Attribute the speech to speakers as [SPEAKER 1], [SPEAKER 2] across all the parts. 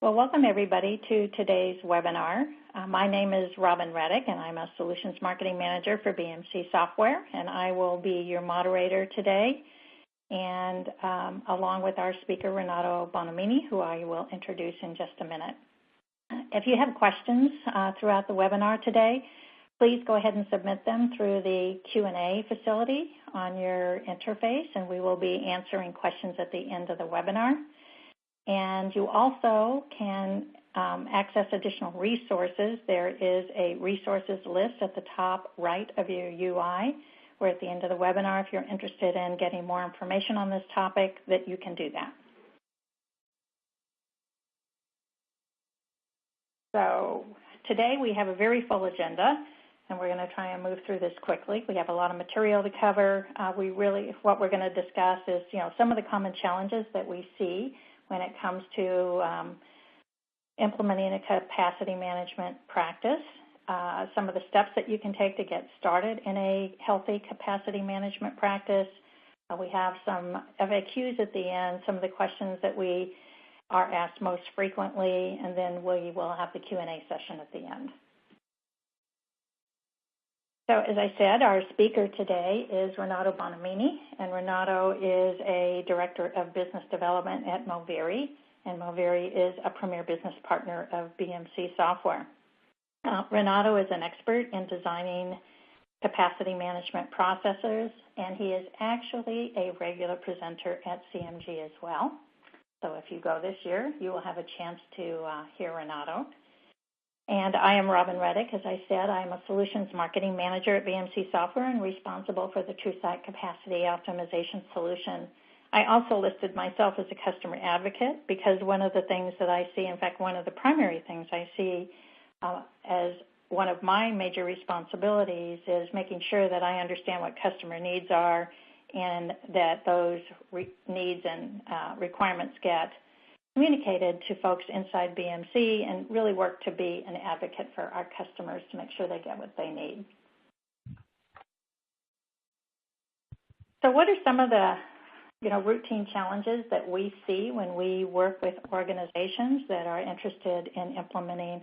[SPEAKER 1] Well, welcome everybody to today's webinar. My name is Robin Reddick, and I'm a Solutions Marketing Manager for BMC Software, and I will be your moderator today, and along with our speaker, Renato Bonomini, who I will introduce in just a minute. If you have questions throughout the webinar today, please go ahead and submit them through the Q&A facility on your interface, and we will be answering questions at the end of the webinar. And you also can access additional resources. There is a resources list at the top right of your UI, where at the end of the webinar, if you're interested in getting more information on this topic, that you can do that. So today we have a very full agenda, and we're going to try and move through this quickly. We have a lot of material to cover. What we're going to discuss is, some of the common challenges that we see when it comes to implementing a capacity management practice, some of the steps that you can take to get started in a healthy capacity management practice. We have some FAQs at the end, some of the questions that we are asked most frequently, and then we will have the Q&A session at the end. So as I said, our speaker today is Renato Bonomini, and Renato is a Director of Business Development at Moviri, and Moviri is a premier business partner of BMC Software. Renato is an expert in designing capacity management processes, and he is actually a regular presenter at CMG as well. So if you go this year, you will have a chance to hear Renato. And I am Robin Reddick. As I said, I am a Solutions Marketing Manager at BMC Software and responsible for the TrueSight Capacity Optimization Solution. I also listed myself as a customer advocate because one of the things that I see, in fact, one of the primary things I see as one of my major responsibilities is making sure that I understand what customer needs are and that those needs and requirements get communicated to folks inside BMC and really work to be an advocate for our customers to make sure they get what they need. So what are some of the routine challenges that we see when we work with organizations that are interested in implementing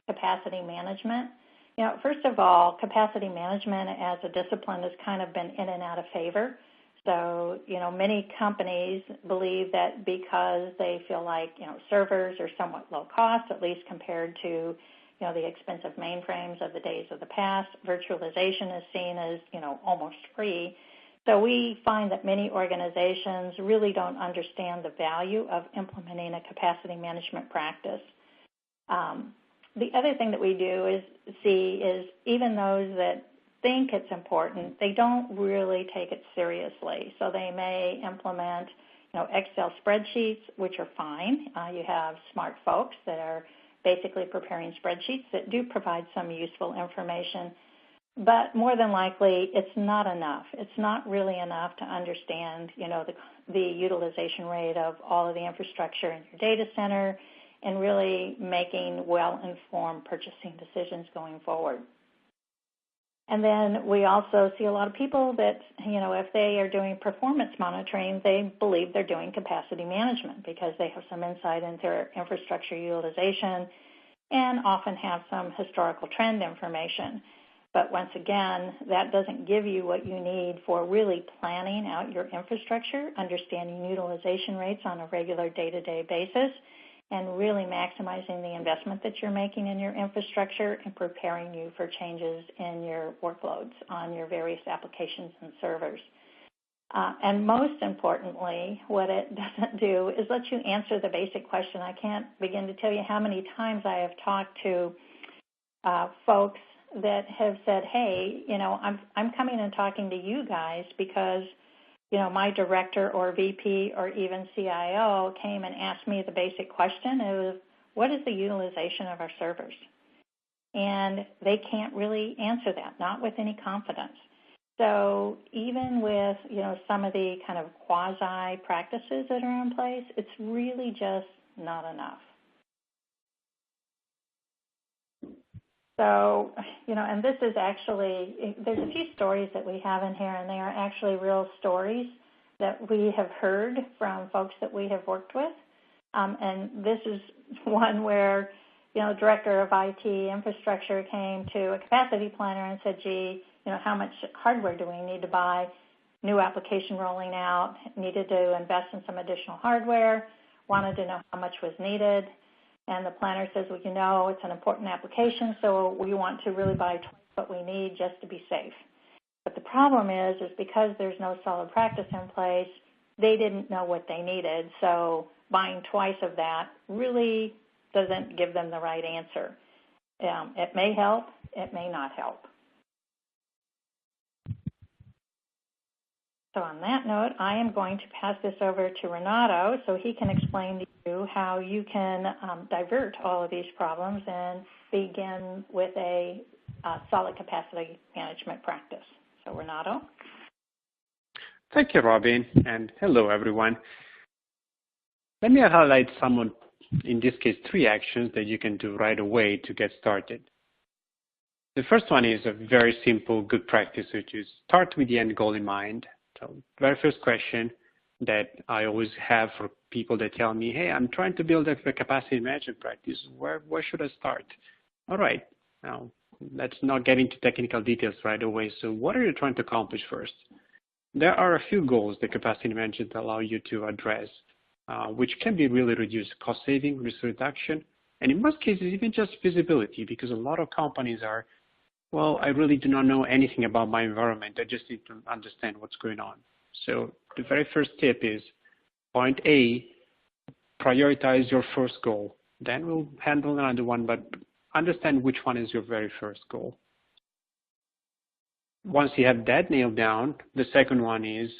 [SPEAKER 1] capacity management? First of all, capacity management as a discipline has kind of been in and out of favor. So, many companies believe that because they feel like, servers are somewhat low cost, at least compared to, the expensive mainframes of the days of the past, virtualization is seen as, almost free. So we find that many organizations really don't understand the value of implementing a capacity management practice. The other thing that we do is even those that think it's important, they don't really take it seriously. So they may implement, Excel spreadsheets, which are fine. You have smart folks that are basically preparing spreadsheets that do provide some useful information. But more than likely, it's not enough. It's not really enough to understand, the utilization rate of all of the infrastructure in your data center and really making well-informed purchasing decisions going forward. And then we also see a lot of people that, if they are doing performance monitoring, they believe they're doing capacity management because they have some insight into their infrastructure utilization and often have some historical trend information. But once again, that doesn't give you what you need for really planning out your infrastructure, understanding utilization rates on a regular day-to-day basis, and really maximizing the investment that you're making in your infrastructure and preparing you for changes in your workloads on your various applications and servers. And most importantly, what it doesn't do is let you answer the basic question. I can't begin to tell you how many times I have talked to folks that have said, hey, I'm coming and talking to you guys because my director or VP or even CIO came and asked me the basic question of what is the utilization of our servers? And they can't really answer that, not with any confidence. So even with, some of the kind of quasi practices that are in place, it's really just not enough. So, and this is actually, there's a few stories that we have in here, and they are actually real stories that we have heard from folks that we have worked with. And this is one where, the director of IT infrastructure came to a capacity planner and said, gee, how much hardware do we need to buy? New application rolling out, needed to invest in some additional hardware, wanted to know how much was needed. And the planner says, well, it's an important application, so we want to really buy twice what we need just to be safe. But the problem is because there's no solid practice in place, they didn't know what they needed. So buying twice of that really doesn't give them the right answer. It may help, it may not help. So on that note, I am going to pass this over to Renato so he can explain to you how you can divert all of these problems and begin with a solid capacity management practice. So Renato.
[SPEAKER 2] Thank you, Robin, and hello, everyone. Let me highlight some, in this case, 3 actions that you can do right away to get started. The first one is a very simple, good practice, which is start with the end goal in mind. So very first question that I always have for people that tell me, hey, I'm trying to build a capacity management practice. Where should I start? All right, now let's not get into technical details right away. So what are you trying to accomplish first? There are a few goals that capacity management allow you to address, which can be really reduced cost saving, risk reduction, and in most cases, even just visibility, because a lot of companies are, well, I really do not know anything about my environment. I just need to understand what's going on. So the very first tip is point A, prioritize your first goal. Then we'll handle another one, but understand which one is your very first goal. Once you have that nailed down, the second one is,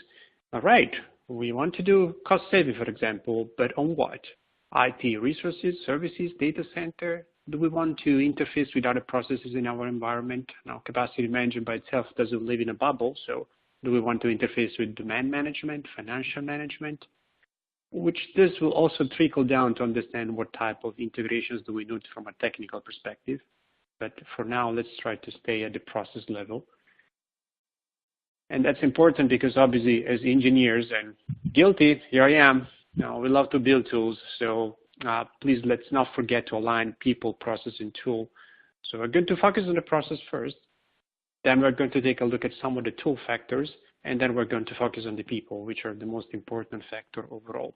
[SPEAKER 2] all right, we want to do cost saving, for example, but on what? IT resources, services, data center? Do we want to interface with other processes in our environment? Now, capacity management by itself doesn't live in a bubble, so do we want to interface with demand management, financial management? Which this will also trickle down to understand what type of integrations do we need from a technical perspective. But for now, let's try to stay at the process level. And that's important because obviously as engineers, and guilty, here I am, we love to build tools, so please let's not forget to align people, process, and tool. So we're going to focus on the process first, then we're going to take a look at some of the tool factors, and then we're going to focus on the people, which are the most important factor overall.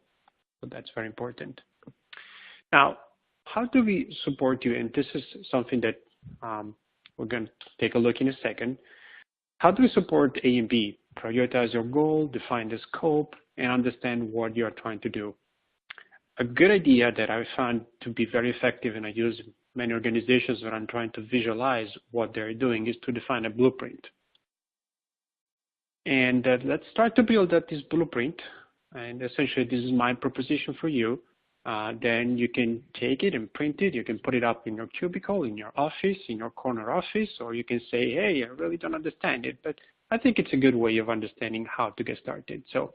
[SPEAKER 2] So that's very important. Now, how do we support you? And this is something that we're going to take a look in a second. How do we support A and B? Prioritize your goal, define the scope, and understand what you're trying to do. A good idea that I found to be very effective, and I use many organizations when I'm trying to visualize what they're doing, is to define a blueprint. And let's start to build up this blueprint. And essentially, this is my proposition for you. Then you can take it and print it. You can put it up in your cubicle, in your office, in your corner office, or you can say, hey, I really don't understand it, but I think it's a good way of understanding how to get started. So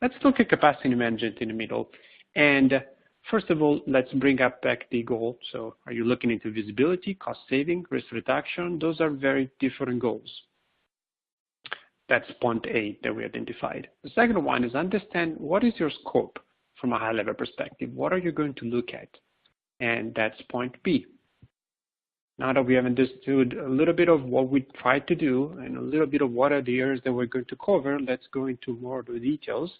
[SPEAKER 2] let's look at capacity management in the middle. And first of all, let's bring up back the goal. So are you looking into visibility, cost saving, risk reduction? Those are very different goals. That's point A that we identified. The second one is understand what is your scope from a high-level perspective. What are you going to look at? And that's point B. Now that we have understood a little bit of what we tried to do and a little bit of what are the areas that we're going to cover, let's go into more of the details.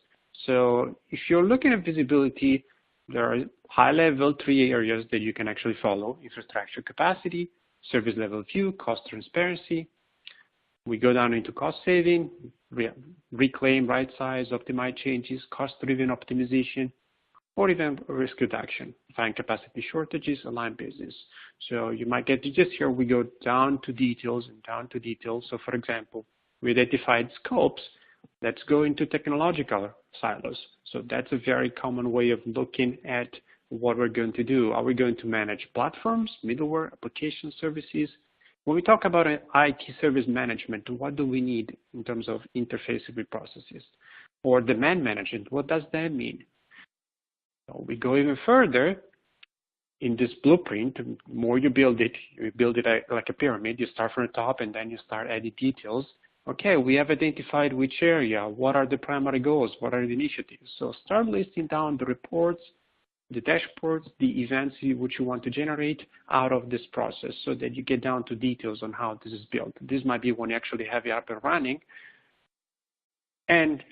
[SPEAKER 2] So if you're looking at visibility, there are high-level 3 areas that you can actually follow: infrastructure capacity, service level view, cost transparency. We go down into cost saving, reclaim, right size, optimize changes, cost-driven optimization, or even risk reduction, find capacity shortages, align business. So you might get to just here, we go down to details and down to details. So for example, we identified scopes. Let's go into technological silos. So that's a very common way of looking at what we're going to do. Are we going to manage platforms, middleware, application services? When we talk about IT service management, what do we need in terms of interfacing with processes? Or demand management, what does that mean? So we go even further in this blueprint. The more you build it like a pyramid. You start from the top and then you start adding details. Okay, we have identified which area, what are the primary goals, what are the initiatives. So start listing down the reports, the dashboards, the events which you want to generate out of this process so that you get down to details on how this is built. This might be when you actually have it up and running. And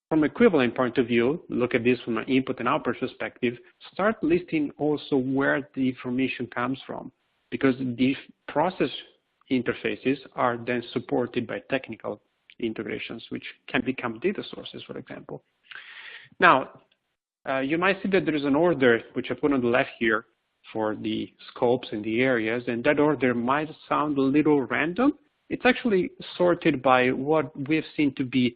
[SPEAKER 2] from equivalent point of view, look at this from an input and output perspective, start listing also where the information comes from, because the process interfaces are then supported by technical integrations, which can become data sources, for example. Now, you might see that there is an order, which I put on the left here, for the scopes and the areas, and that order might sound a little random. It's actually sorted by what we've seen to be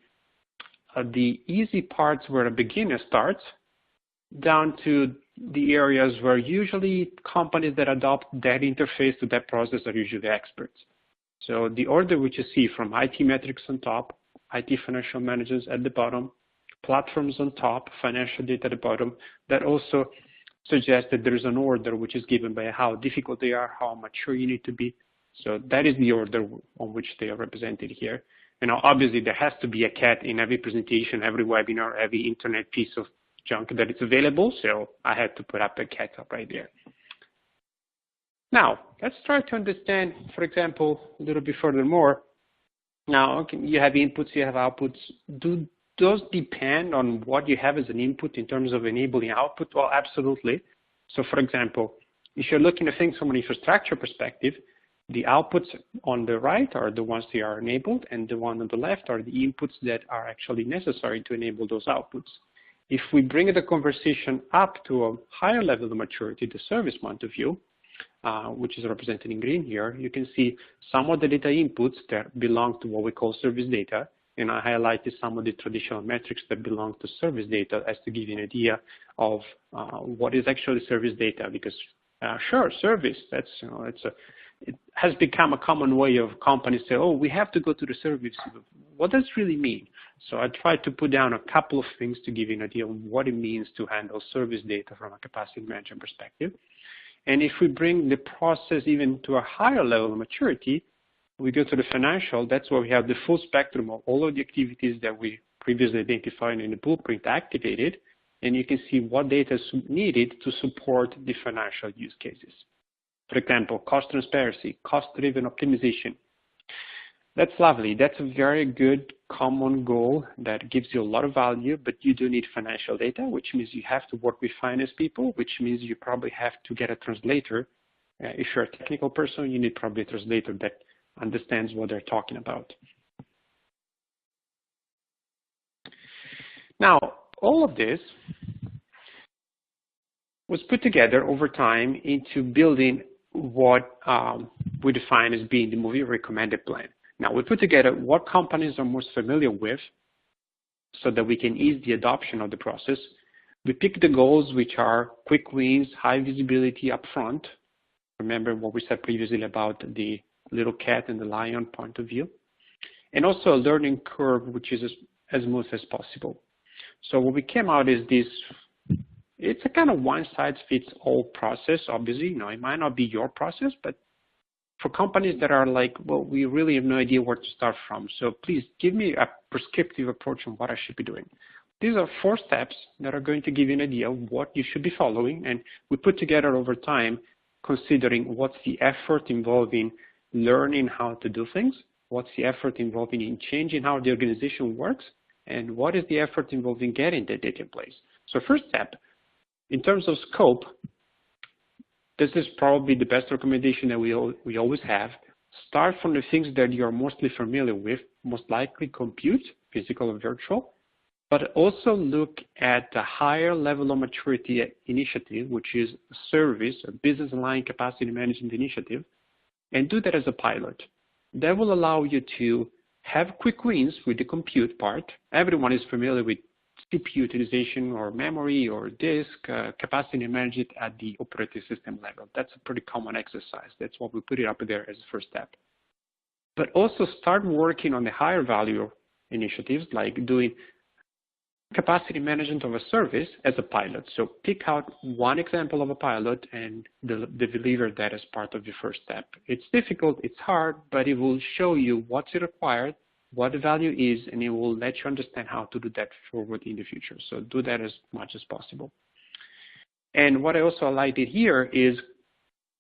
[SPEAKER 2] the easy parts where a beginner starts, down to the areas where usually companies that adopt that interface to that process are usually experts. So the order which you see from IT metrics on top, IT financial managers at the bottom, platforms on top, financial data at the bottom, that also suggests that there is an order which is given by how difficult they are, how mature you need to be. So that is the order on which they are represented here. And now, obviously, there has to be a cat in every presentation, every webinar, every internet piece of junk that is available. So I had to put up a cat up right there. Now, let's try to understand, for example, a little bit furthermore. Now, you have inputs, you have outputs. Do those depend on what you have as an input in terms of enabling output? Well, absolutely. So, for example, if you're looking at things from an infrastructure perspective, the outputs on the right are the ones that are enabled, and the one on the left are the inputs that are actually necessary to enable those outputs. If we bring the conversation up to a higher level of maturity, the service point of view, which is represented in green here, you can see some of the data inputs that belong to what we call service data, and I highlighted some of the traditional metrics that belong to service data as to give you an idea of what is actually service data, because sure, service, that's, it has become a common way of companies say, oh, we have to go to the service. What does it really mean? So I tried to put down a couple of things to give you an idea of what it means to handle service data from a capacity management perspective. And if we bring the process even to a higher level of maturity, we go to the financial, that's where we have the full spectrum of all of the activities that we previously identified in the blueprint activated, and you can see what data is needed to support the financial use cases. For example, cost transparency, cost-driven optimization. That's lovely. That's a very good common goal that gives you a lot of value, but you do need financial data, which means you have to work with finance people, which means you probably have to get a translator. If you're a technical person, you need probably a translator that understands what they're talking about. Now, all of this was put together over time into building what we define as being the Moviri recommended plan. Now, we put together what companies are most familiar with so that we can ease the adoption of the process. We pick the goals which are quick wins, high visibility upfront. Remember what we said previously about the little cat and the lion point of view. And also a learning curve which is as smooth as possible. So what we came out is this. It's a kind of one-size-fits-all process, obviously. You know, it might not be your process, but for companies that are like, well, we really have no idea where to start from. So please give me a prescriptive approach on what I should be doing. These are 4 steps that are going to give you an idea of what you should be following. And we put together over time, considering what's the effort involving learning how to do things, what's the effort involving in changing how the organization works, and what is the effort involving getting the data in place. So first step, in terms of scope, this is probably the best recommendation that we always have. Start from the things that you're mostly familiar with, most likely compute, physical or virtual, but also look at the higher level of maturity initiative, which is a service, a business line capacity management initiative, and do that as a pilot. That will allow you to have quick wins with the compute part. Everyone is familiar with CPU utilization or memory or disk, capacity management at the operating system level. That's a pretty common exercise. That's what we put it up there as a first step. But also start working on the higher value initiatives like doing capacity management of a service as a pilot. So pick out one example of a pilot and deliver that as part of your first step. It's difficult, it's hard, but it will show you what's required, what the value is, and it will let you understand how to do that forward in the future. So do that as much as possible. And what I also highlighted here is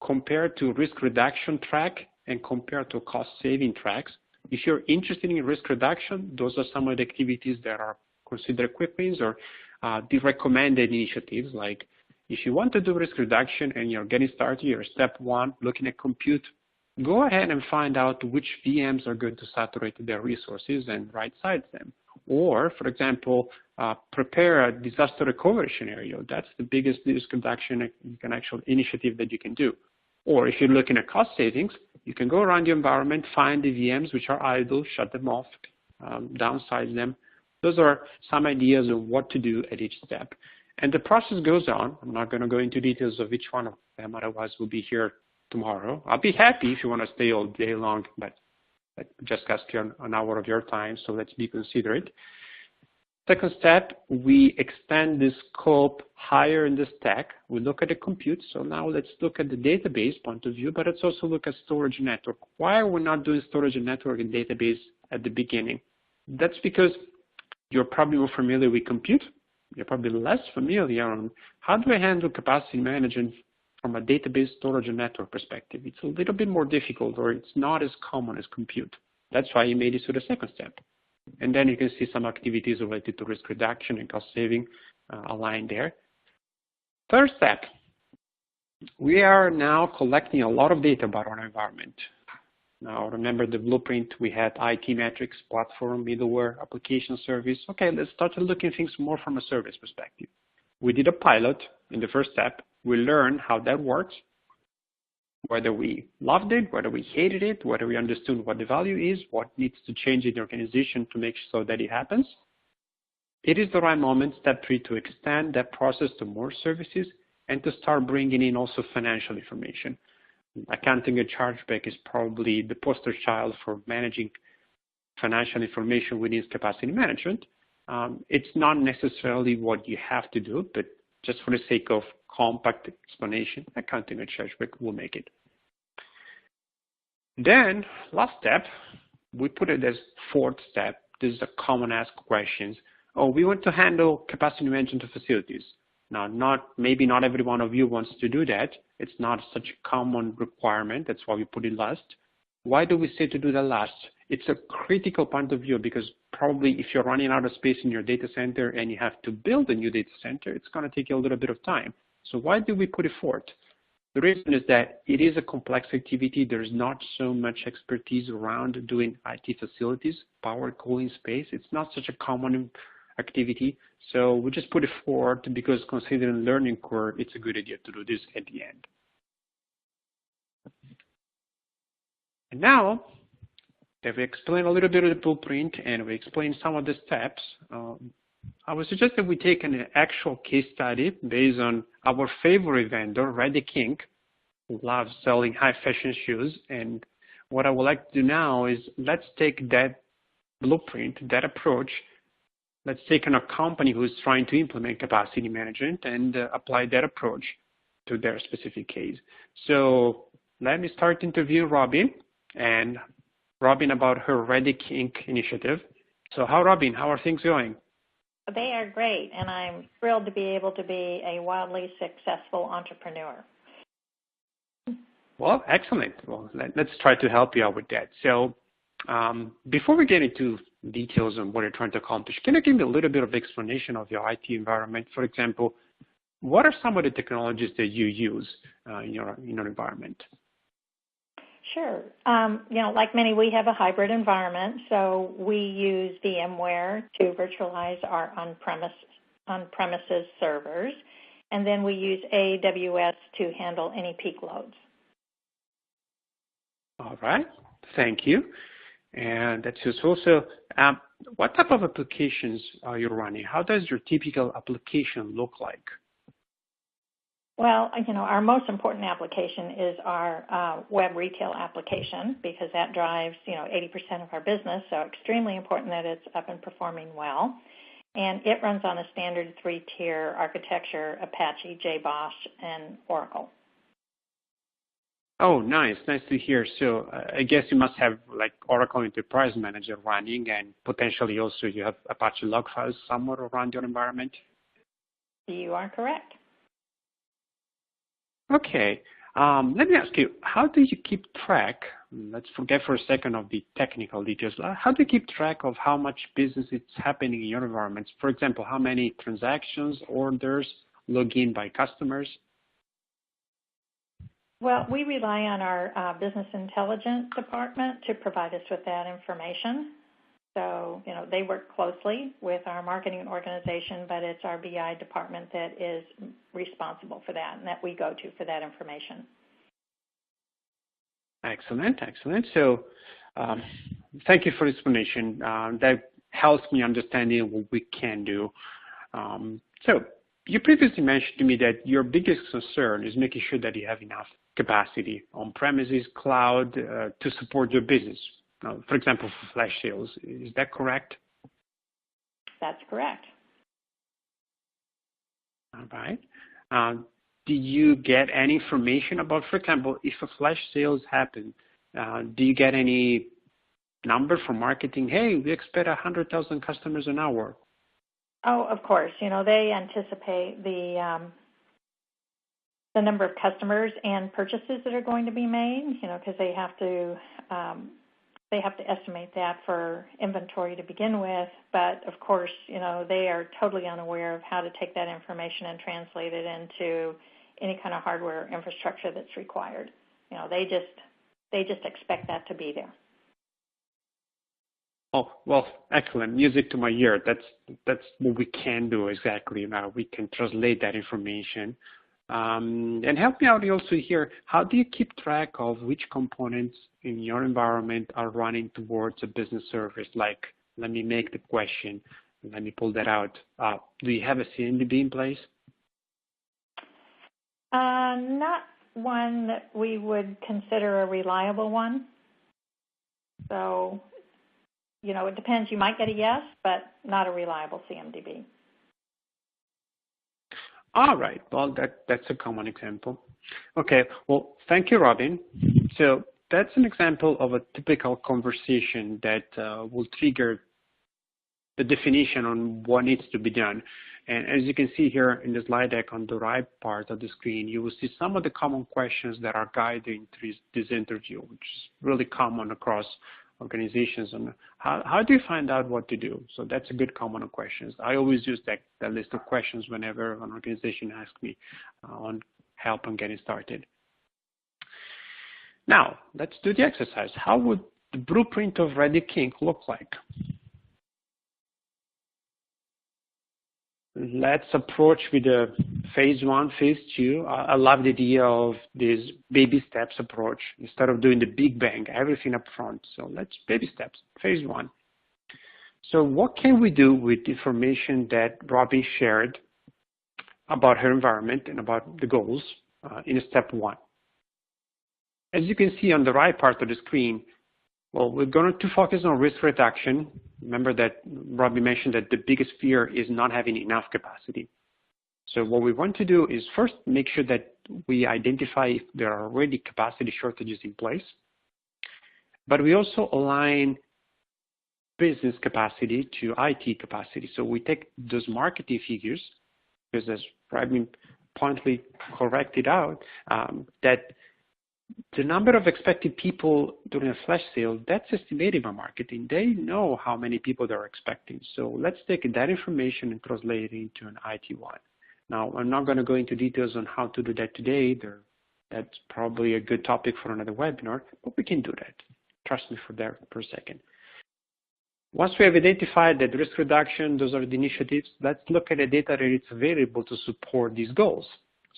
[SPEAKER 2] compared to risk reduction track and compared to cost saving tracks. If you're interested in risk reduction, those are some of the activities that are considered quick wins or the recommended initiatives. Like if you want to do risk reduction and you're getting started, you're step one, looking at compute, go ahead and find out which VMs are going to saturate their resources and right-size them. Or, for example, prepare a disaster recovery scenario. That's the biggest risk reduction initiative that you can do. Or if you're looking at cost savings, you can go around your environment, find the VMs which are idle, shut them off, downsize them. Those are some ideas of what to do at each step. And the process goes on. I'm not going to go into details of each one of them, otherwise we'll be here tomorrow. I'll be happy if you want to stay all day long, but I just ask you an hour of your time, so let's be considerate. Second step, we extend the scope higher in the stack. We look at the compute. So now let's look at the database point of view, but let's also look at storage and network. Why are we not doing storage and network and database at the beginning? That's because you're probably more familiar with compute. You're probably less familiar on how do I handle capacity management from a database, storage, and network perspective. It's a little bit more difficult, or it's not as common as compute. That's why you made it to the second step. And then you can see some activities related to risk reduction and cost saving aligned there. Third step, we are now collecting a lot of data about our environment. Now, remember the blueprint, we had IT metrics, platform, middleware, application service. Okay, let's start looking at things more from a service perspective. We did a pilot in the first step. We learned how that works, whether we loved it, whether we hated it, whether we understood what the value is, what needs to change in the organization to make sure that it happens. It is the right moment, step 3, to extend that process to more services and to start bringing in also financial information. Accounting and chargeback is probably the poster child for managing financial information within capacity management. It's not necessarily what you have to do, but just for the sake of compact explanation, accounting and chargeback will make it. Then, last step, we put it as fourth step. This is a common ask questions. Oh, we want to handle capacity management of facilities. Now, maybe not every one of you wants to do that. It's not such a common requirement. That's why we put it last. Why do we say to do that last? It's a critical point of view because probably if you're running out of space in your data center and you have to build a new data center, it's going to take you a little bit of time. So why do we put it fourth? The reason is that it is a complex activity. There's not so much expertise around doing IT facilities, power, cooling, space. It's not such a common activity. So we just put it forward because considering learning curve, it's a good idea to do this at the end. And now that we explained a little bit of the blueprint and we explained some of the steps, I would suggest that we take an actual case study based on our favorite vendor, Reddy King, who loves selling high fashion shoes. And what I would like to do now is let's take that blueprint, that approach. Let's take on a company who's trying to implement capacity management and apply that approach to their specific case. So let me start interviewing Robin and Robin about her Reddy King initiative. So Robin, how are things going?
[SPEAKER 1] They are great, and I'm thrilled to be able to be a wildly successful entrepreneur.
[SPEAKER 2] Well, excellent. Well, let's try to help you out with that. So before we get into details on what you're trying to accomplish, can you give me a little bit of explanation of your IT environment? For example, what are some of the technologies that you use in your environment?
[SPEAKER 1] Sure. Like many, we have a hybrid environment, so we use VMware to virtualize our on-premises servers, and then we use AWS to handle any peak loads.
[SPEAKER 2] All right. Thank you. And that's useful. So what type of applications are you running? How does your typical application look like?
[SPEAKER 1] Well, our most important application is our web retail application because that drives, 80% of our business, so extremely important that it's up and performing well. And it runs on a standard 3-tier architecture, Apache, JBoss, and Oracle.
[SPEAKER 2] Oh, nice. Nice to hear. So I guess you must have like Oracle Enterprise Manager running and potentially also you have Apache log files somewhere around your environment?
[SPEAKER 1] You are correct.
[SPEAKER 2] Okay. Let me ask you, how do you keep track, let's forget for a second of the technical details, how do you keep track of how much business is happening in your environments? For example, how many transactions, orders, login by customers?
[SPEAKER 1] Well, we rely on our business intelligence department to provide us with that information. So, they work closely with our marketing organization, but it's our BI department that is responsible for that and that we go to for that information.
[SPEAKER 2] Excellent, excellent. So thank you for the explanation. That helps me understanding what we can do. So you previously mentioned to me that your biggest concern is making sure that you have enough capacity on premises, cloud, to support your business. For example, for flash sales. Is that correct?
[SPEAKER 1] That's correct.
[SPEAKER 2] All right. Do you get any information about, for example, if a flash sales happen, do you get any number from marketing? Hey, we expect 100,000 customers an hour.
[SPEAKER 1] Oh, of course. They anticipate the number of customers and purchases that are going to be made. Because they have to estimate that for inventory to begin with. But of course, they are totally unaware of how to take that information and translate it into any kind of hardware infrastructure that's required. They just expect that to be there.
[SPEAKER 2] Oh, well, excellent. Music to my ear. That's what we can do exactly. Now we can translate that information. And help me out also here. How do you keep track of which components in your environment are running towards a business service? Like, let me make the question. Let me pull that out. Do you have a CMDB in place?
[SPEAKER 1] Not one that we would consider a reliable one. So, it depends. You might get a yes, but not a reliable CMDB.
[SPEAKER 2] All right. Well, that's a common example. Okay. Well, thank you, Robin. So that's an example of a typical conversation that will trigger the definition on what needs to be done. And as you can see here in the slide deck on the right part of the screen, you will see some of the common questions that are guiding this interview, which is really common across organizations. And how do you find out what to do? So that's a good common questions. I always use that list of questions whenever an organization asks me on help on getting started. Now, let's do the exercise. How would the blueprint of Ready King look like? Let's approach with a phase 1, phase 2. I love the idea of this baby steps approach instead of doing the big bang, everything up front. So let's baby steps, phase 1. So what can we do with information that Robin shared about her environment and about the goals in step 1? As you can see on the right part of the screen, well, we're going to focus on risk reduction. Remember that Robbie mentioned that the biggest fear is not having enough capacity. So what we want to do is first make sure that we identify if there are already capacity shortages in place. But we also align business capacity to IT capacity. So we take those marketing figures, because as Robbie pointedly corrected out, that the number of expected people during a flash sale, that's estimated by marketing. They know how many people they're expecting. So let's take that information and translate it into an IT one. Now, I'm not going to go into details on how to do that today. That's probably a good topic for another webinar, but we can do that. Trust me for a second. Once we have identified that risk reduction, those are the initiatives, let's look at the data that is available to support these goals.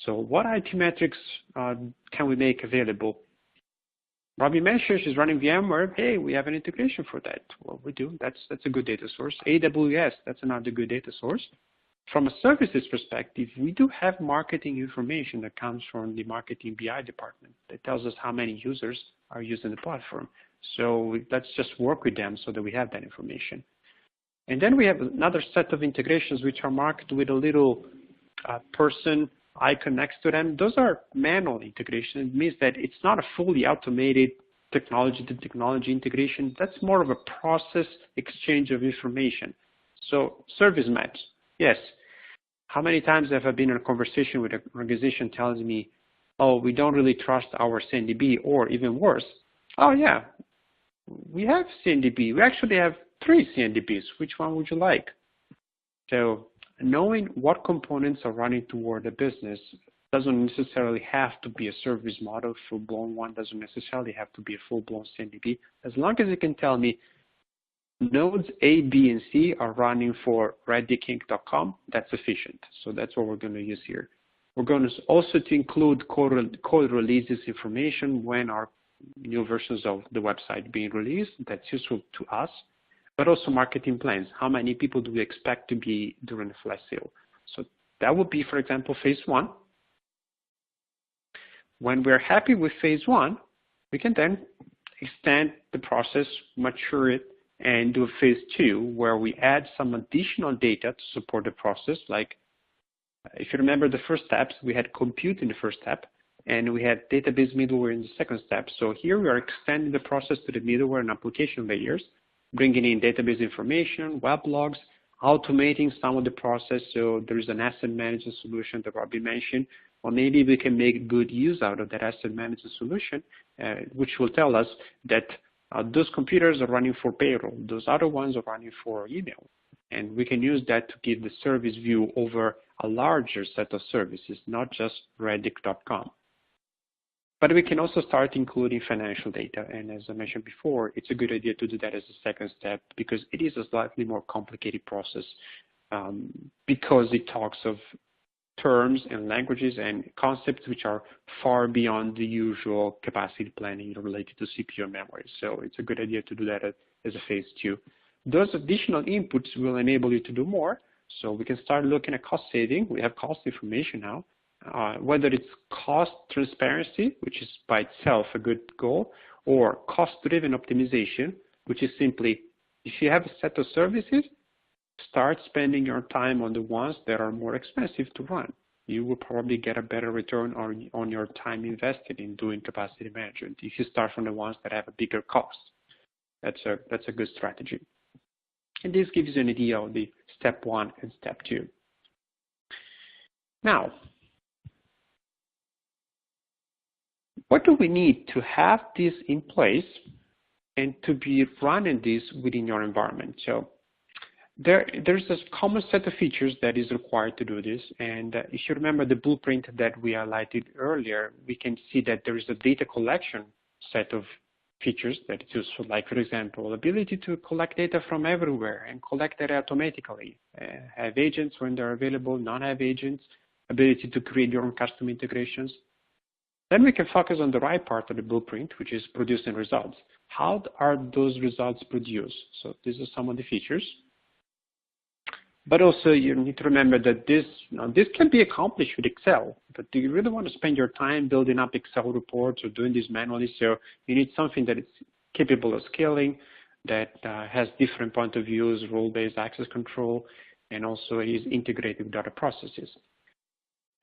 [SPEAKER 2] So what IT metrics can we make available? Robbie mentioned she's running VMware. Hey, we have an integration for that. Well, we do. That's a good data source. AWS, that's another good data source. From a services perspective, we do have marketing information that comes from the marketing BI department that tells us how many users are using the platform. So let's just work with them so that we have that information. And then we have another set of integrations which are marked with a little person icon next to them. Those are manual integration. It means that it's not a fully automated technology-to-technology integration. That's more of a process exchange of information. So service maps, yes. How many times have I been in a conversation with an organization telling me, oh, we don't really trust our CNDB, or even worse, oh yeah, we have CNDB. We actually have 3 CNDBs. Which one would you like? So knowing what components are running toward the business doesn't necessarily have to be a service model. Full-blown one doesn't necessarily have to be a full-blown CNDB. As long as you can tell me nodes A, B, and C are running for readyking.com, that's sufficient. So that's what we're going to use here. We're going to also to include code releases information when our new versions of the website being released. That's useful to us, but also marketing plans. How many people do we expect to be during the flash sale? So that would be, for example, phase 1. When we're happy with phase 1, we can then extend the process, mature it, and do a phase 2 where we add some additional data to support the process. Like if you remember the first steps, we had compute in the first step, and we had database middleware in the second step. So here we are extending the process to the middleware and application layers, bringing in database information, web logs, automating some of the process. So there is an asset management solution that Robbie mentioned, or maybe we can make good use out of that asset management solution, which will tell us that those computers are running for payroll, those other ones are running for email. And we can use that to give the service view over a larger set of services, not just Reddick.com. But we can also start including financial data. And as I mentioned before, it's a good idea to do that as a second step because it is a slightly more complicated process because it talks of terms and languages and concepts which are far beyond the usual capacity planning related to CPU and memory. So it's a good idea to do that as a phase 2. Those additional inputs will enable you to do more. So we can start looking at cost saving. We have cost information now. Whether it's cost transparency, which is by itself a good goal, or cost-driven optimization, which is simply, if you have a set of services, start spending your time on the ones that are more expensive to run. You will probably get a better return on your time invested in doing capacity management if you start from the ones that have a bigger cost. That's a good strategy. And this gives you an idea of the step 1 and step 2. Now, what do we need to have this in place and to be running this within your environment? So there's a common set of features that is required to do this. And if you remember the blueprint that we highlighted earlier, we can see that there is a data collection set of features that is useful, like, for example, ability to collect data from everywhere and collect data automatically, have agents when they're available, not have agents, ability to create your own custom integrations. Then we can focus on the right part of the blueprint, which is producing results. How are those results produced? So these are some of the features. But also you need to remember that this can be accomplished with Excel, but do you really want to spend your time building up Excel reports or doing this manually? So you need something that is capable of scaling, that has different point of views, role-based access control, and also is integrated with other processes.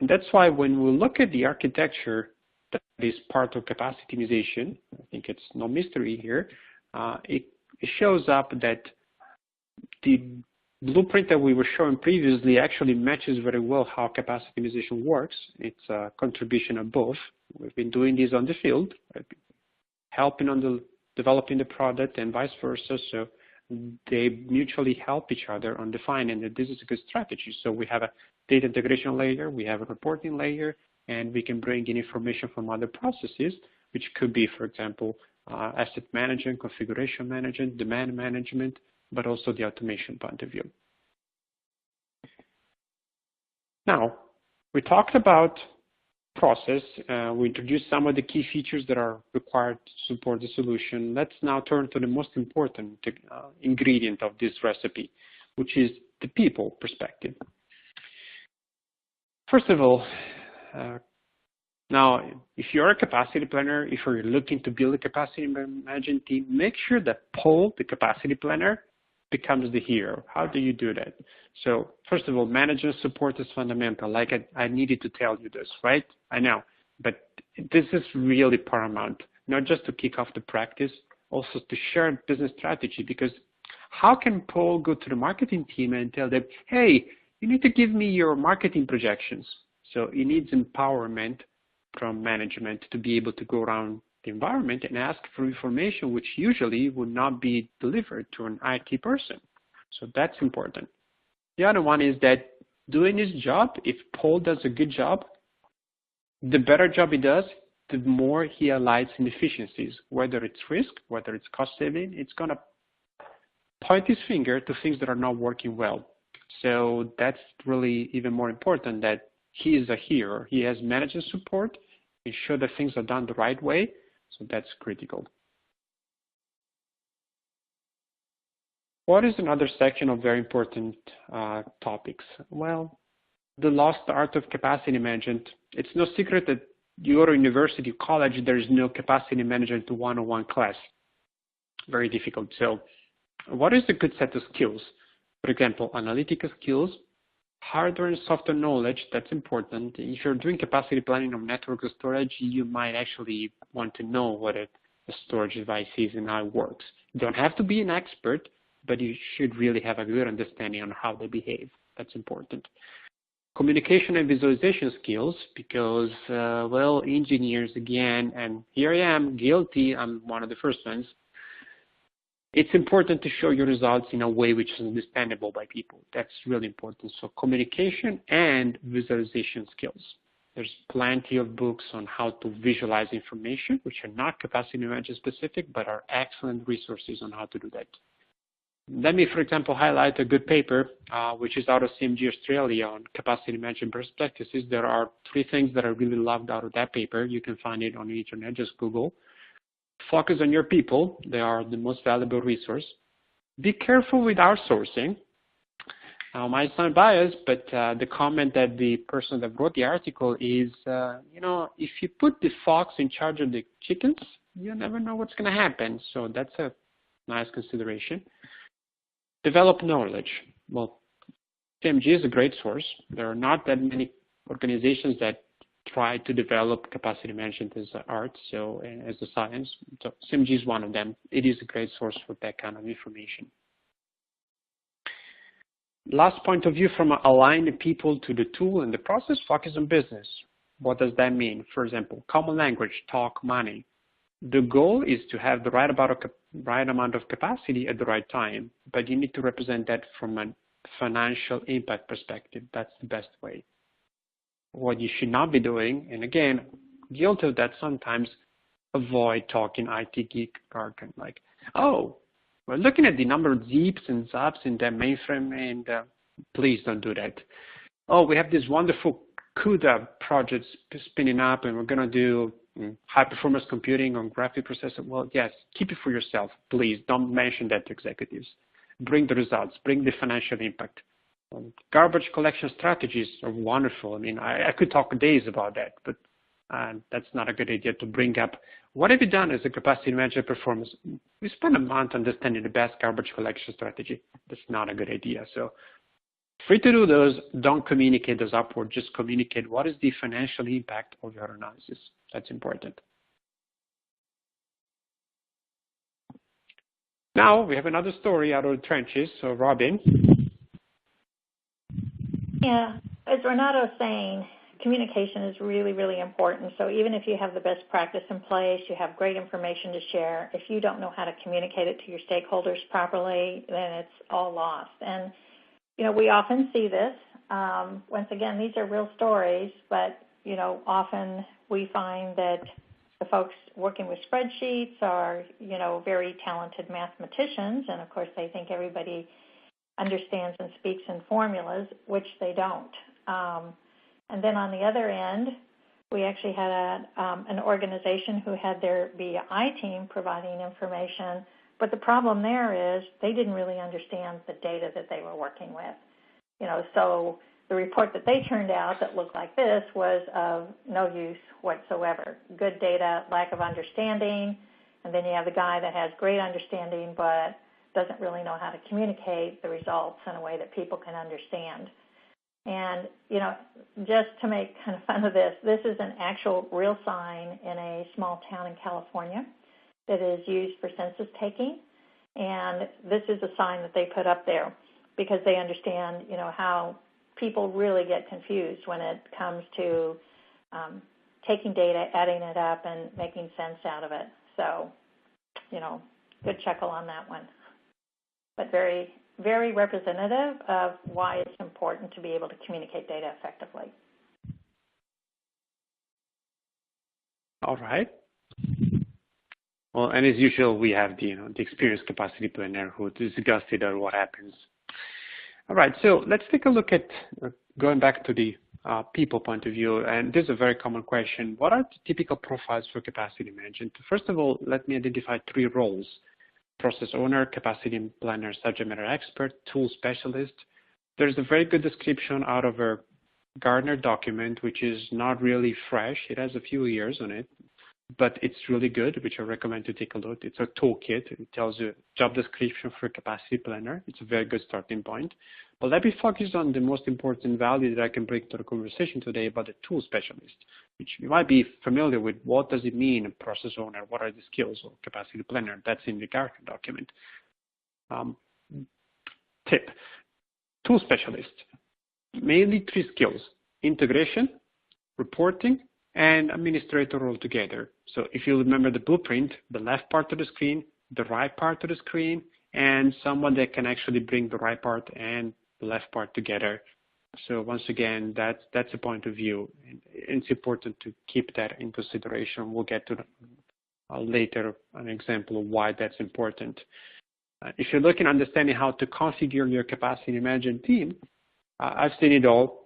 [SPEAKER 2] And that's why when we look at the architecture that is part of capacity optimization, I think it's no mystery here, it shows up that the blueprint that we were showing previously actually matches very well how capacity optimization works. It's a contribution of both. We've been doing this on the field, helping on the developing the product and vice versa. So they mutually help each other on defining that this is a good strategy. So we have a data integration layer, we have a reporting layer, and we can bring in information from other processes, which could be, for example, asset management, configuration management, demand management, but also the automation point of view. Now, we talked about process. We introduced some of the key features that are required to support the solution. Let's now turn to the most important ingredient of this recipe, which is the people perspective. First of all, now, if you're a capacity planner, if you're looking to build a capacity management team, make sure that Paul, the capacity planner, becomes the hero. How do you do that? So first of all, management support is fundamental. Like I needed to tell you this, right? I know, but this is really paramount, not just to kick off the practice, also to share business strategy, because how can Paul go to the marketing team and tell them, hey, you need to give me your marketing projections? So he needs empowerment from management to be able to go around the environment and ask for information which usually would not be delivered to an IT person. So that's important. The other one is that doing his job, if Paul does a good job, the better job he does, the more he highlights inefficiencies, whether it's risk, whether it's cost saving, it's going to point his finger to things that are not working well. So that's really even more important, that he is a hero. He has manager support, ensure that things are done the right way. So that's critical. What is another section of very important topics? Well, the lost art of capacity management. It's no secret that you go to university, college, there is no capacity management one-on-one class. Very difficult. So what is a good set of skills? For example, analytical skills, hardware and software knowledge, that's important. If you're doing capacity planning of network storage, you might actually want to know what a storage device is and how it works. You don't have to be an expert, but you should really have a good understanding on how they behave. That's important. Communication and visualization skills, because, well, engineers, again, and here I am, guilty, I'm one of the first ones. It's important to show your results in a way which is understandable by people. That's really important. So communication and visualization skills. There's plenty of books on how to visualize information, which are not capacity management specific, but are excellent resources on how to do that. Let me, for example, highlight a good paper, which is out of CMG Australia on capacity management best practices. There are 3 things that I really loved out of that paper. You can find it on the internet, just Google. Focus on your people. They are the most valuable resource. Be careful with outsourcing. Now, might sound biased, but the comment that the person that wrote the article is, if you put the fox in charge of the chickens, you never know what's going to happen. So that's a nice consideration. Develop knowledge. Well, CMG is a great source. There are not that many organizations that try to develop capacity management as an art, so as a science. So CMG is one of them. It is a great source for that kind of information. Last point of view from align the people to the tool and the process, focus on business. What does that mean? For example, common language, talk money. The goal is to have the right amount of capacity at the right time, but you need to represent that from a financial impact perspective. That's the best way. What you should not be doing, and again, guilty of that sometimes, avoid talking IT geek jargon like, oh, we're looking at the number of zips and zaps in that mainframe, and please don't do that. Oh, we have this wonderful CUDA project spinning up, and we're going to do high performance computing on graphic processor. Well, yes, keep it for yourself. Please don't mention that to executives. Bring the results, bring the financial impact. Garbage collection strategies are wonderful. I mean, I could talk days about that, but that's not a good idea to bring up. What have you done as a capacity manager performance? We spent a month understanding the best garbage collection strategy. That's not a good idea. So free to do those, don't communicate those upward, just communicate what is the financial impact of your analysis. That's important. Now we have another story out of the trenches, so Robin.
[SPEAKER 1] Yeah, as Renato's saying, communication is really, really important. So even if you have the best practice in place, you have great information to share, if you don't know how to communicate it to your stakeholders properly, then it's all lost. And we often see this. Once again, these are real stories, but, often we find that the folks working with spreadsheets are, very talented mathematicians, and of course they think everybody understands and speaks in formulas, which they don't. And then on the other end, we actually had an organization who had their BI team providing information, but the problem there is they didn't really understand the data that they were working with. So the report that they turned out that looked like this was of no use whatsoever. Good data, lack of understanding, and then you have the guy that has great understanding but doesn't really know how to communicate the results in a way that people can understand. And, just to make kind of fun of this, this is an actual real sign in a small town in California that is used for census taking. And this is a sign that they put up there because they understand, how people really get confused when it comes to taking data, adding it up, and making sense out of it. So, good chuckle on that one. But very, very representative of why it's important to be able to communicate data effectively.
[SPEAKER 2] All right. Well, and as usual, we have the experienced capacity planner who discussed it or what happens. All right, so let's take a look at going back to the people point of view, and this is a very common question. What are the typical profiles for capacity management? First of all, let me identify 3 roles: process owner, capacity planner, subject matter expert, tool specialist. There's a very good description out of a Gartner document, which is not really fresh. It has a few years on it, but it's really good, which I recommend to take a look. It's a toolkit. It tells you job description for a capacity planner. It's a very good starting point. But let me focus on the most important value that I can bring to the conversation today about the tool specialist, which you might be familiar with. What does it mean, a process owner? What are the skills of capacity planner? That's in the Gartner document. Tip, tool specialist, mainly 3 skills: integration, reporting, and administrator altogether. So if you remember the blueprint, the left part of the screen, the right part of the screen, and someone that can actually bring the right part and the left part together. So once again, that's a point of view. And it's important to keep that in consideration. We'll get to later an example of why that's important. If you're looking at understanding how to configure your capacity management team, I've seen it all.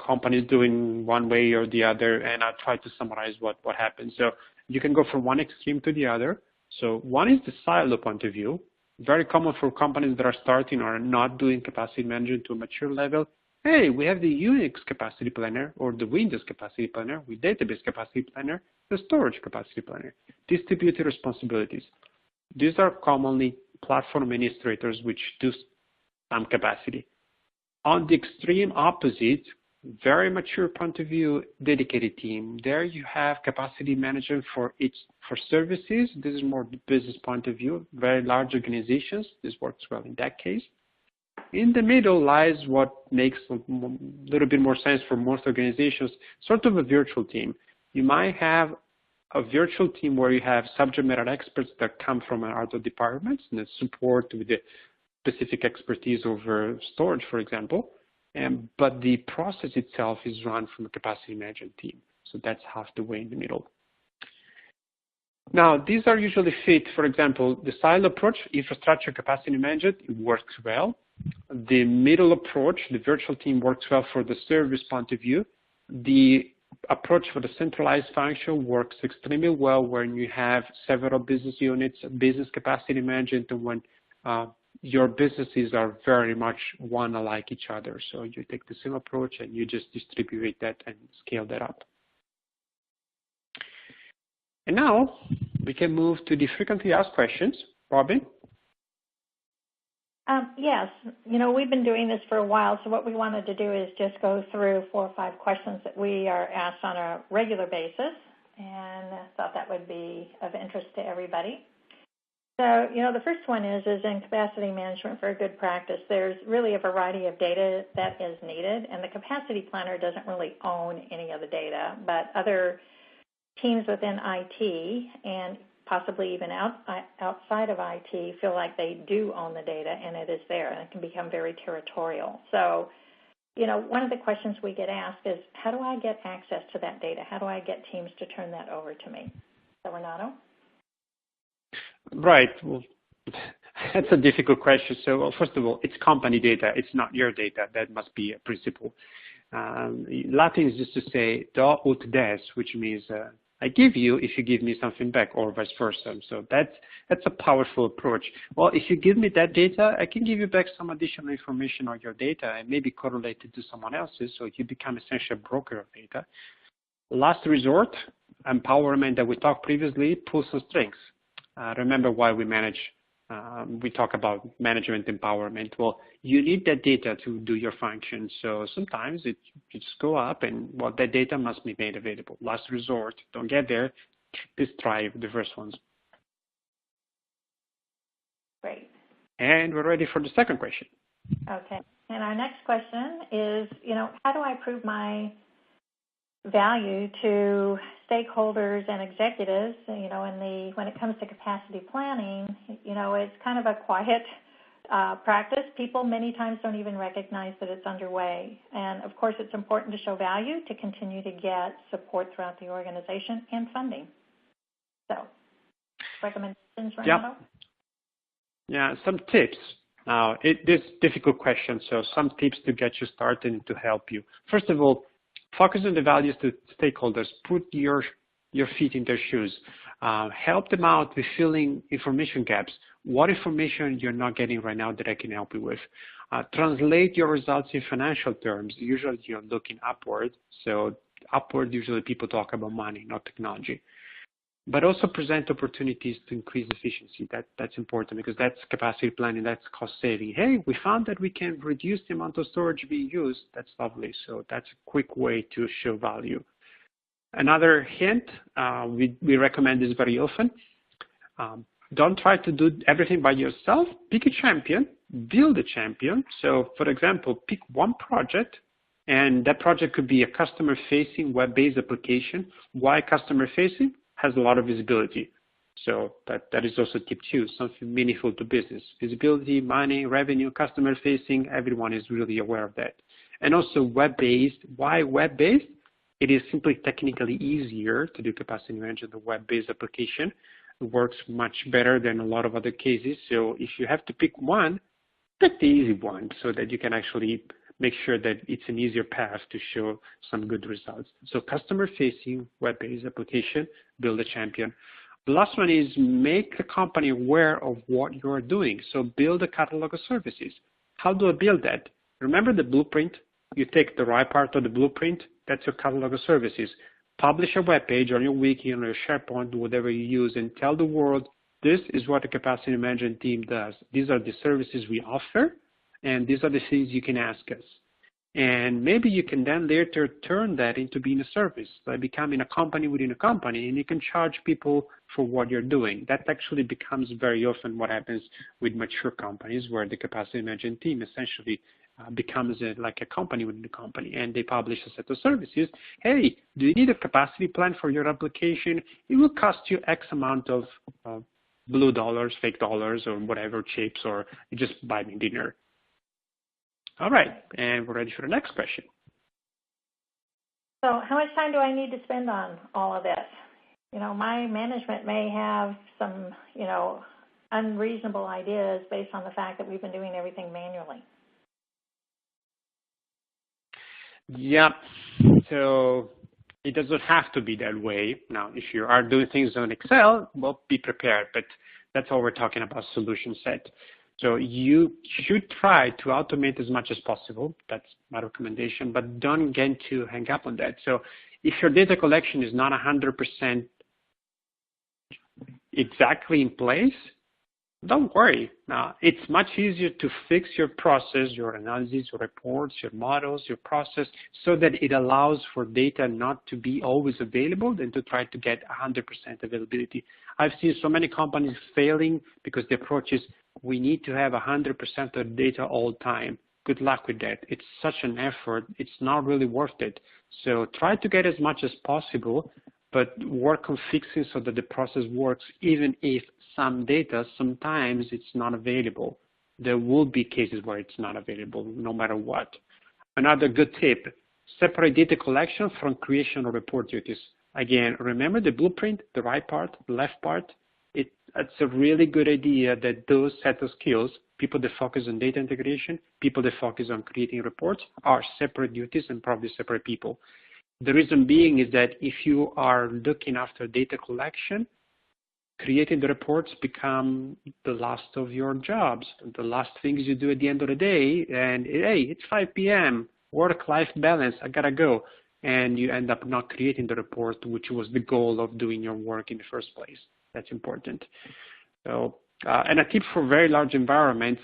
[SPEAKER 2] Companies doing one way or the other, and I'll try to summarize what happens. So you can go from one extreme to the other. So one is the silo point of view, very common for companies that are starting or not doing capacity management to a mature level. Hey, we have the Unix capacity planner or the Windows capacity planner, with database capacity planner, the storage capacity planner, distributed responsibilities. These are commonly platform administrators which do some capacity. On the extreme opposite, very mature point of view, dedicated team. There you have capacity management for services. This is more the business point of view. Very large organizations. This works well in that case. In the middle lies what makes a little bit more sense for most organizations, sort of a virtual team. You might have a virtual team where you have subject matter experts that come from other departments and that support with the specific expertise over storage, for example. But the process itself is run from a capacity management team. So that's half the way in the middle. Now, these are usually fit, for example, the silo approach, infrastructure capacity management, it works well. The middle approach, the virtual team, works well for the service point of view. The approach for the centralized function works extremely well when you have several business units, business capacity management, and when your businesses are very much one alike each other. So you take the same approach and you just distribute that and scale that up. And now we can move to the frequently asked questions. Robin?
[SPEAKER 1] Yes, we've been doing this for a while, so what we wanted to do is just go through 4 or 5 questions that we are asked on a regular basis, and I thought that would be of interest to everybody. So, the first one is in capacity management for a good practice, there's really a variety of data that is needed, and the capacity planner doesn't really own any of the data, but other teams within IT and possibly even outside of IT feel like they do own the data and it is there, and it can become very territorial. So, one of the questions we get asked is, how do I get access to that data? How do I get teams to turn that over to me? So, Renato?
[SPEAKER 2] Right. Well, that's a difficult question. So, well, first of all, it's company data. It's not your data. That must be a principle. Latin is just to say do ut des, which means I give you if you give me something back, or vice versa. So that's a powerful approach. Well, if you give me that data, I can give you back some additional information on your data and maybe correlate it to someone else's, so you become essentially a broker of data. Last resort, empowerment that we talked previously, pulls and strengths. Remember why we manage, we talk about management empowerment. Well, you need that data to do your function. So sometimes you just go up and, well, that data must be made available. Last resort, don't get there. Please try the first ones.
[SPEAKER 1] Great.
[SPEAKER 2] And we're ready for the second question.
[SPEAKER 1] Okay. And our next question is, how do I prove my value to stakeholders and executives, when it comes to capacity planning, it's kind of a quiet practice. People many times don't even recognize that it's underway. And of course, it's important to show value to continue to get support throughout the organization and funding. So, recommendations, Renato?
[SPEAKER 2] Yeah, some tips. Now, this is a difficult question, so some tips to get you started and to help you. First of all, focus on the values to stakeholders. Put your feet in their shoes. Help them out with filling information gaps. What information you're not getting right now that I can help you with? Translate your results in financial terms. Usually you're looking upward. So upward, usually people talk about money, not technology. But also present opportunities to increase efficiency. That's important because that's capacity planning, that's cost saving. Hey, we found that we can reduce the amount of storage being used. That's lovely. So that's a quick way to show value. Another hint, we recommend this very often. Don't try to do everything by yourself. Pick a champion, build a champion. So for example, pick one project, and that project could be a customer-facing web-based application. Why customer-facing? Has a lot of visibility. So that is also tip 2, something meaningful to business. Visibility, money, revenue, customer-facing, everyone is really aware of that. And also web-based. Why web-based? It is simply technically easier to do capacity management than a web-based application. It works much better than a lot of other cases. So if you have to pick one, pick the easy one so that you can actually make sure that it's an easier path to show some good results. So customer-facing, web-based application, build a champion. The last one is make the company aware of what you're doing. So build a catalog of services. How do I build that? Remember the blueprint? You take the right part of the blueprint, that's your catalog of services. Publish a web page on your wiki, on your SharePoint, whatever you use, and tell the world, this is what the capacity management team does. These are the services we offer, and these are the things you can ask us. And maybe you can then later turn that into being a service by becoming a company within a company, and you can charge people for what you're doing. That actually becomes very often what happens with mature companies where the capacity management team essentially becomes like a company within a company, and they publish a set of services. Hey, do you need a capacity plan for your application? It will cost you X amount of blue dollars, fake dollars, or whatever, chips, or you just buy me dinner. All right, and we're ready for the next question.
[SPEAKER 1] So how much time do I need to spend on all of this? My management may have some, unreasonable ideas based on the fact that we've been doing everything manually.
[SPEAKER 2] Yeah, so it doesn't have to be that way. Now, if you are doing things on Excel, well, be prepared, but that's all we're talking about, solution set. So you should try to automate as much as possible. That's my recommendation, but don't get to hang up on that. So if your data collection is not 100% exactly in place, don't worry. Now, it's much easier to fix your process, your analysis, your reports, your models, your process, so that it allows for data not to be always available than to try to get 100% availability. I've seen so many companies failing because the approach is, we need to have 100% of data all the time. Good luck with that. It's such an effort. It's not really worth it. So try to get as much as possible, but work on fixing so that the process works, even if some data, sometimes it's not available. There will be cases where it's not available, no matter what. Another good tip, separate data collection from creation of report duties. Again, remember the blueprint, the right part, the left part? It's a really good idea that those set of skills, people that focus on data integration, people that focus on creating reports, are separate duties and probably separate people. The reason being is that if you are looking after data collection, creating the reports become the last of your jobs, the last things you do at the end of the day, and hey, it's 5 p.m., work-life balance, I gotta go. And you end up not creating the report, which was the goal of doing your work in the first place. That's important. So, and a tip for very large environments,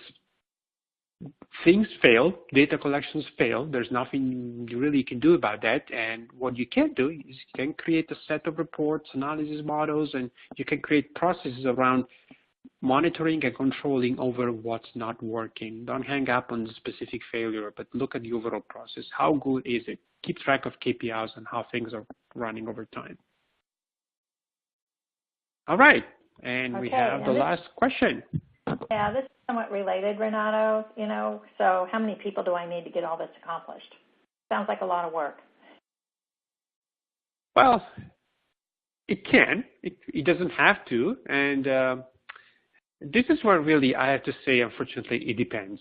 [SPEAKER 2] things fail, data collections fail. There's nothing you really can do about that. And what you can do is you can create a set of reports, analysis models, and you can create processes around monitoring and controlling over what's not working. Don't hang up on the specific failure, but look at the overall process. How good is it? Keep track of KPIs and how things are running over time. All right, and
[SPEAKER 1] Okay,
[SPEAKER 2] we have the last question.
[SPEAKER 1] Yeah, this is somewhat related, Renato. So how many people do I need to get all this accomplished? Sounds like a lot of work.
[SPEAKER 2] Well, it can. It doesn't have to, and this is where really I have to say, unfortunately, it depends.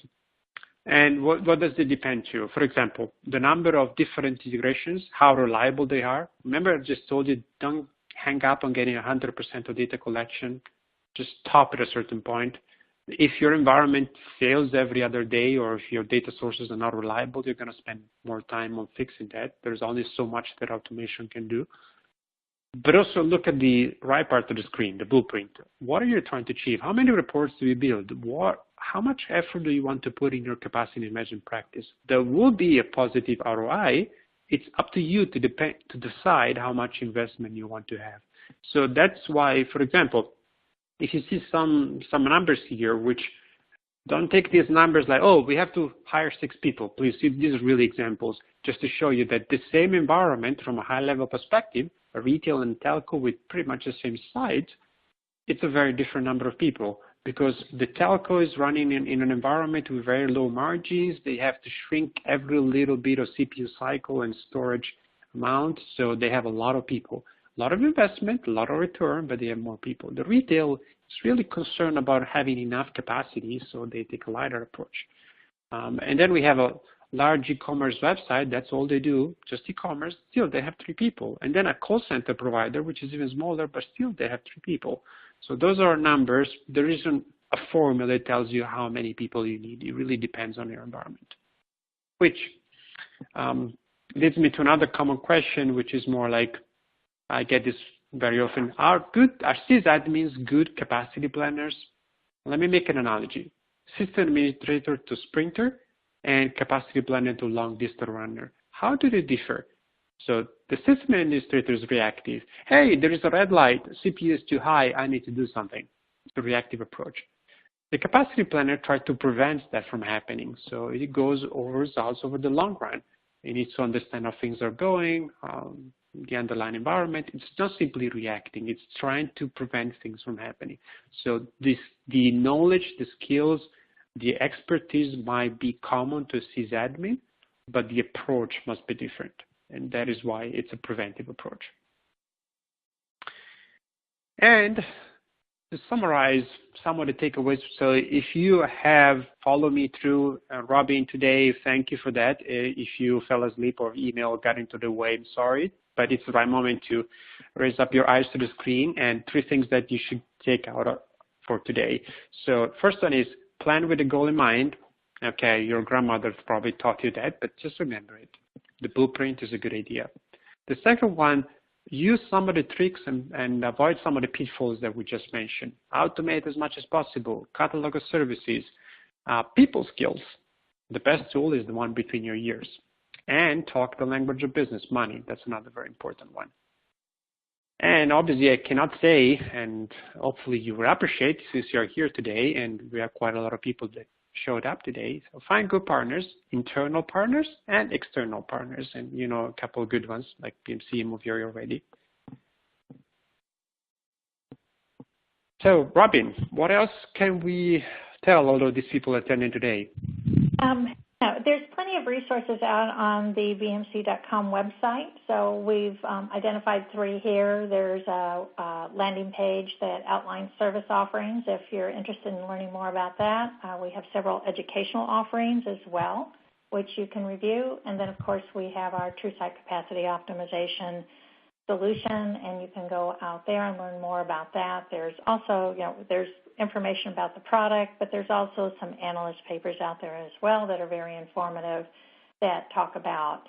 [SPEAKER 2] And what does it depend to? For example, the number of different integrations, how reliable they are. Remember, I just told you, don't hang up on getting 100% of data collection. Just stop at a certain point. If your environment fails every other day, or if your data sources are not reliable, you're going to spend more time on fixing that. There's only so much that automation can do. But also look at the right part of the screen, the blueprint. What are you trying to achieve? How many reports do you build? How much effort do you want to put in your capacity management practice? There will be a positive ROI. It's up to you to decide how much investment you want to have. So that's why, for example, if you see some numbers here, which don't take these numbers like, oh, we have to hire 6 people. Please see, these are really examples just to show you that the same environment from a high level perspective, a retail and telco with pretty much the same site, it's a very different number of people because the telco is running in an environment with very low margins. They have to shrink every little bit of CPU cycle and storage amount. So they have a lot of people, a lot of investment, a lot of return, but they have more people. The retail is really concerned about having enough capacity, so they take a lighter approach. And then we have a large e-commerce website, that's all they do, just e-commerce, still they have 3 people. And then a call center provider, which is even smaller, but still they have 3 people. So those are numbers. There isn't a formula that tells you how many people you need. It really depends on your environment. Which leads me to another common question, which is more like, I get this very often, are sysadmins good capacity planners? Let me make an analogy. System administrator to sprinter and capacity planner to long distance runner. How do they differ? So the system administrator is reactive. Hey, there is a red light, CPU is too high, I need to do something. It's a reactive approach. The capacity planner tries to prevent that from happening. So it goes over results over the long run. It needs to understand how things are going, the underlying environment. It's not simply reacting. It's trying to prevent things from happening. So the knowledge, the skills, the expertise might be common to a sysadmin, but the approach must be different. And that is why it's a preventive approach. And to summarize some of the takeaways, so if you have followed me through Robin today, thank you for that. If you fell asleep or email got into the way, I'm sorry, but it's the right moment to raise up your eyes to the screen, and 3 things that you should take out for today. So first one is plan with a goal in mind. Okay, your grandmother probably taught you that, but just remember it. The blueprint is a good idea. The second one, use some of the tricks and avoid some of the pitfalls that we just mentioned. Automate as much as possible, catalog of services, people skills. The best tool is the one between your ears. And talk the language of business, money. That's another very important one. And obviously I cannot say, and hopefully you will appreciate since you're here today, and we have quite a lot of people that showed up today. So find good partners, internal partners and external partners, and a couple of good ones like PMC and Moviri already. So Robin, what else can we tell all of these people attending today?
[SPEAKER 1] There's plenty of resources out on the bmc.com website. So we've identified 3 here. There's a landing page that outlines service offerings if you're interested in learning more about that. We have several educational offerings as well, which you can review. And then, of course, we have our true site capacity optimization solution, and you can go out there and learn more about that. There's also, there's information about the product, but there's also some analyst papers out there as well that are very informative that talk about,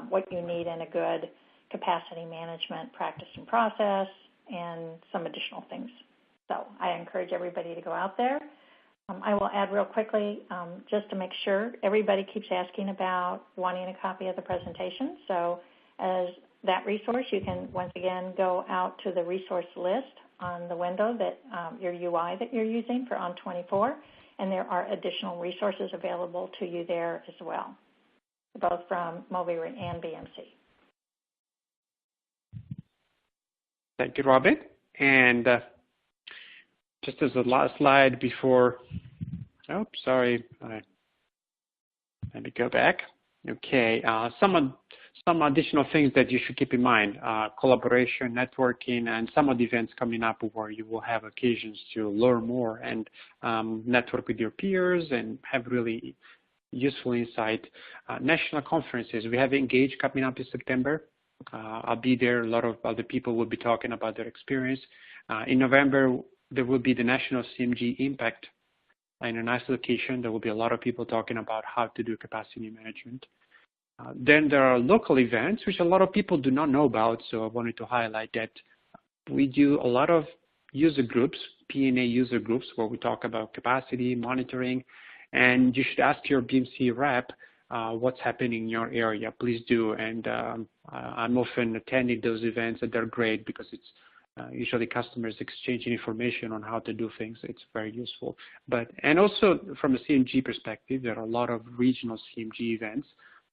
[SPEAKER 1] what you need in a good capacity management practice and process and some additional things. So I encourage everybody to go out there. I will add real quickly, just to make sure, everybody keeps asking about wanting a copy of the presentation. So as that resource, you can once again go out to the resource list on the window that your UI that you're using for ON24, and there are additional resources available to you there as well, both from Moviri and BMC.
[SPEAKER 2] Thank you, Robin. And just as the last slide before, oh, sorry, let me go back. Okay, some additional things that you should keep in mind: collaboration, networking, and some of the events coming up where you will have occasions to learn more and network with your peers and have really useful insight. National conferences. We have Engage coming up in September. I'll be there. A lot of other people will be talking about their experience. In November, there will be the National CMG Impact in a nice location. There will be a lot of people talking about how to do capacity management. Then there are local events, which a lot of people do not know about, so I wanted to highlight that we do a lot of user groups, P&A user groups, where we talk about capacity monitoring, and you should ask your BMC rep what's happening in your area. Please do, and I'm often attending those events, and they're great because it's usually customers exchanging information on how to do things. It's very useful. And also from a CMG perspective, there are a lot of regional CMG events,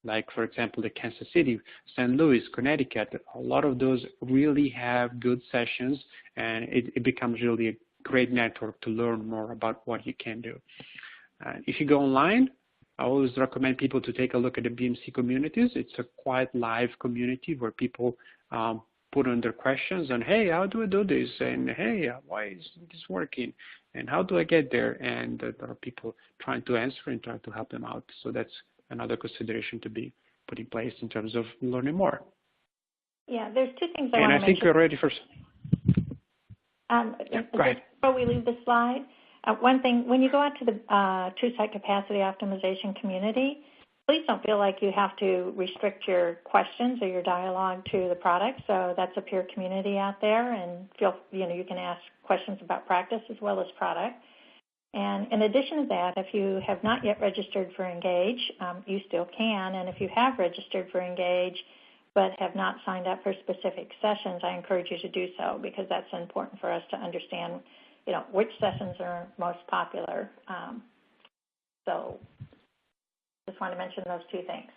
[SPEAKER 2] like, for example, the Kansas City, St. Louis, Connecticut. A lot of those really have good sessions, and it becomes really a great network to learn more about what you can do. If you go online, I always recommend people to take a look at the BMC communities. It's a quite live community where people put on their questions and, hey, how do I do this? And, hey, why is this working? And how do I get there? And there are people trying to answer and trying to help them out. So that's another consideration to be put in place in terms of learning more.
[SPEAKER 1] Yeah, there's two things I want to mention.
[SPEAKER 2] And I think we're ready for...
[SPEAKER 1] Go ahead. Before we leave the slide, one thing, when you go out to the TrueSite Capacity Optimization community, please don't feel like you have to restrict your questions or your dialogue to the product. So that's a peer community out there, and you can ask questions about practice as well as product. And in addition to that, if you have not yet registered for Engage, you still can. And if you have registered for Engage but have not signed up for specific sessions, I encourage you to do so, because that's important for us to understand, which sessions are most popular. So just want to mention those two things.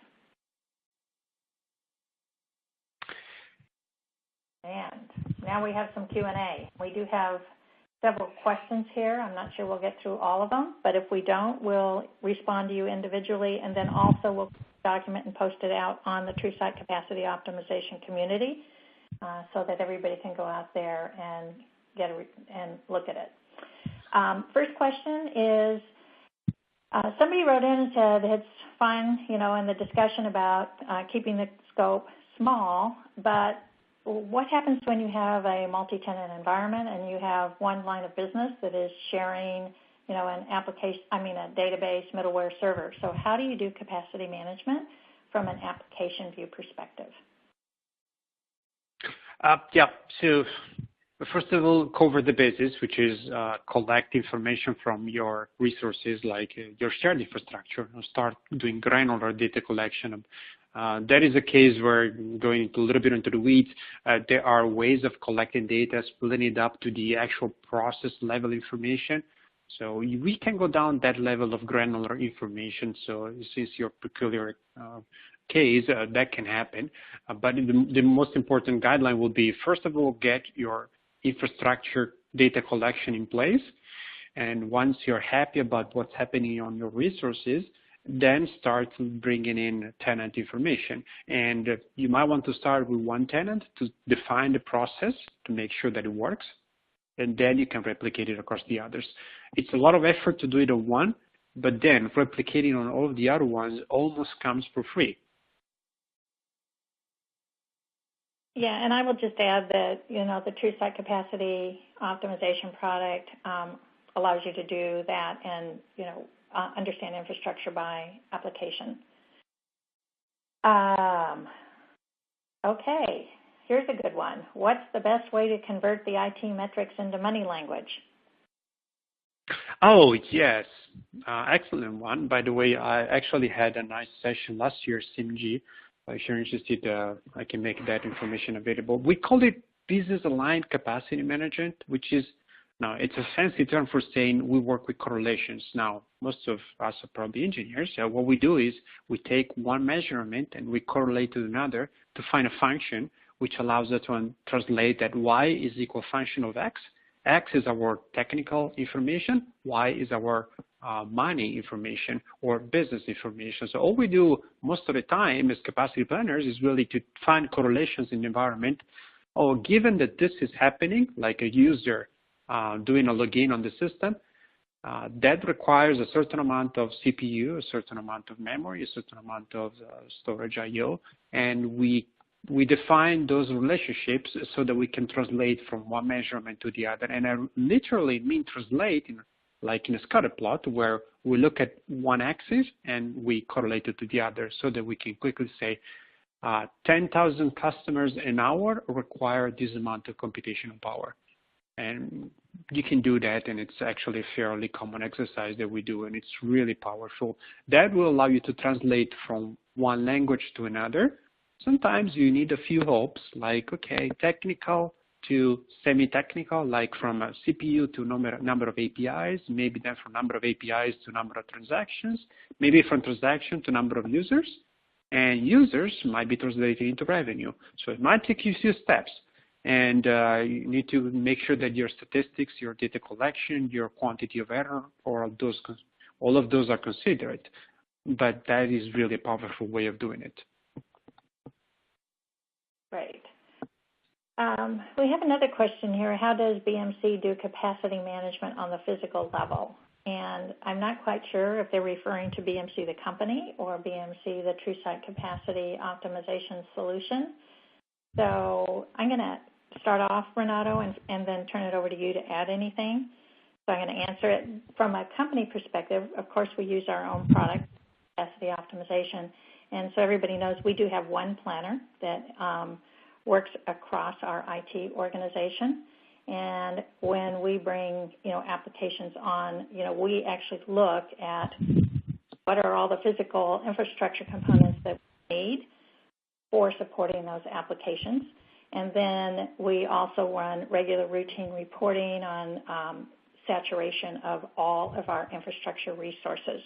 [SPEAKER 1] And now we have some Q&A. We do have several questions here. I'm not sure we'll get through all of them, but if we don't, we'll respond to you individually, and then also we'll document and post it out on the TrueSite Capacity Optimization community so that everybody can go out there and and look at it. First question is, somebody wrote in and said it's fine, in the discussion about keeping the scope small, but what happens when you have a multi-tenant environment and you have one line of business that is sharing, an application, a database, middleware, server? So how do you do capacity management from an application view perspective?
[SPEAKER 2] So first of all, cover the basis, which is collect information from your resources, like your shared infrastructure, and start doing granular data collection. That is a case where, going a little bit into the weeds, there are ways of collecting data, splitting it up to the actual process level information. So we can go down that level of granular information. So since your peculiar case, that can happen. But the most important guideline will be, first of all, get your infrastructure data collection in place. And once you're happy about what's happening on your resources, then start bringing in tenant information. And you might want to start with one tenant to define the process to make sure that it works. And then you can replicate it across the others. It's a lot of effort to do it on one, but then replicating on all of the other ones almost comes for free.
[SPEAKER 1] Yeah, and I will just add that, the TrueSite Capacity Optimization product allows you to do that and, understand infrastructure by application. Okay, here's a good one. What's the best way to convert the IT metrics into money language?
[SPEAKER 2] Oh, yes. Excellent one. By the way, I actually had a nice session last year, CMG. If you're interested, I can make that information available. We call it business aligned capacity management, which is, now it's a fancy term for saying we work with correlations. Now, most of us are probably engineers. So what we do is we take one measurement and we correlate to another to find a function which allows us to translate that Y is equal function of X. X is our technical information, Y is our money information or business information. So all we do most of the time as capacity planners is really to find correlations in the environment. Oh, given that this is happening, like a user doing a login on the system, that requires a certain amount of CPU, a certain amount of memory, a certain amount of storage I/O, and we define those relationships so that we can translate from one measurement to the other. And I literally mean translate like in a scatter plot where we look at one axis and we correlate it to the other so that we can quickly say 10,000 customers an hour require this amount of computational power. And you can do that, and it's actually a fairly common exercise that we do, and it's really powerful. That will allow you to translate from one language to another. Sometimes you need a few hops, like, okay, technical to semi-technical, like from a CPU to number of APIs, maybe then from number of APIs to number of transactions, maybe from transaction to number of users, and users might be translated into revenue. So it might take you a few steps. And you need to make sure that your statistics, your data collection, your quantity of error, all of those are considered. But that is really a powerful way of doing it.
[SPEAKER 1] Great. We have another question here. How does BMC do capacity management on the physical level? And I'm not quite sure if they're referring to BMC the company or BMC the True Site Capacity Optimization Solution. So I'm going to start off, Renato, and then turn it over to you to add anything. So I'm going to answer it from a company perspective. Of course, we use our own product, capacity optimization. And so everybody knows we do have one planner that works across our IT organization. And when we bring, applications on, we actually look at what are all the physical infrastructure components that we need for supporting those applications. And then we also run regular routine reporting on saturation of all of our infrastructure resources.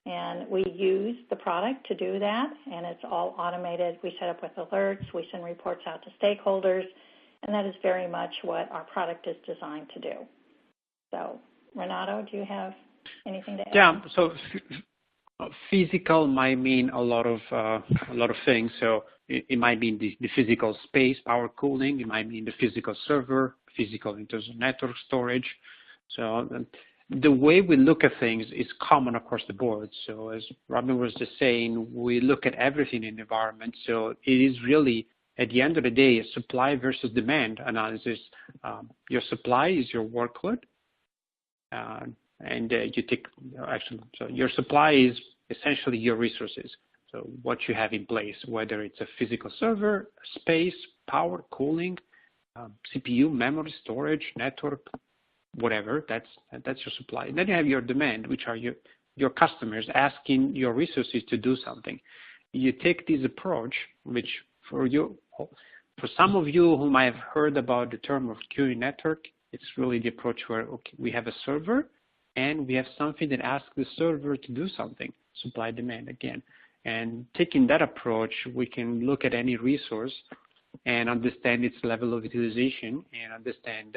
[SPEAKER 1] And we use the product to do that, and it's all automated. We set up with alerts. We send reports out to stakeholders, and that is very much what our product is designed to do. So, Renato, do you have anything to add?
[SPEAKER 2] Yeah, so physical might mean a lot of things. So it might mean the physical space, power cooling. It might mean the physical server, physical in terms of network storage. So the way we look at things is common across the board. So as Robin was just saying, we look at everything in the environment. So it is really, at the end of the day, a supply versus demand analysis. Your supply is your workload. So your supply is essentially your resources. So what you have in place, whether it's a physical server, space, power, cooling, CPU, memory, storage, network, whatever, that's your supply. And then you have your demand, which are your customers asking your resources to do something. You take this approach, which for some of you who might have heard about the term of queuing network, it's really the approach where, okay, we have a server and we have something that asks the server to do something, supply demand again. And taking that approach, we can look at any resource and understand its level of utilization and understand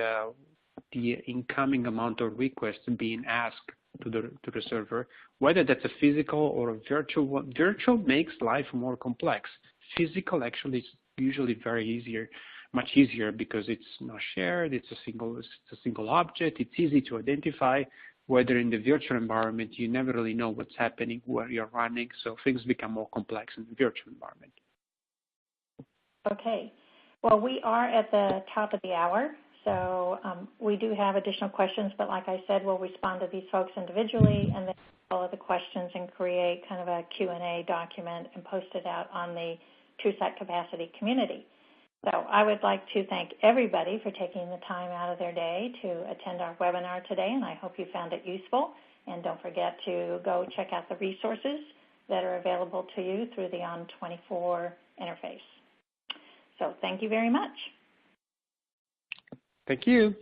[SPEAKER 2] the incoming amount of requests being asked to the server, whether that's a physical or a virtual one. Virtual makes life more complex. Physical actually is usually much easier because it's not shared, it's a single object, it's easy to identify. Whether in the virtual environment, you never really know what's happening, where you're running, so things become more complex in the virtual environment.
[SPEAKER 1] Okay. Well, we are at the top of the hour, so we do have additional questions, but like I said, we'll respond to these folks individually and then follow the questions and create kind of a Q&A document and post it out on the True Site Capacity community. So I would like to thank everybody for taking the time out of their day to attend our webinar today, and I hope you found it useful. And don't forget to go check out the resources that are available to you through the On24 interface. So thank you very much.
[SPEAKER 2] Thank you.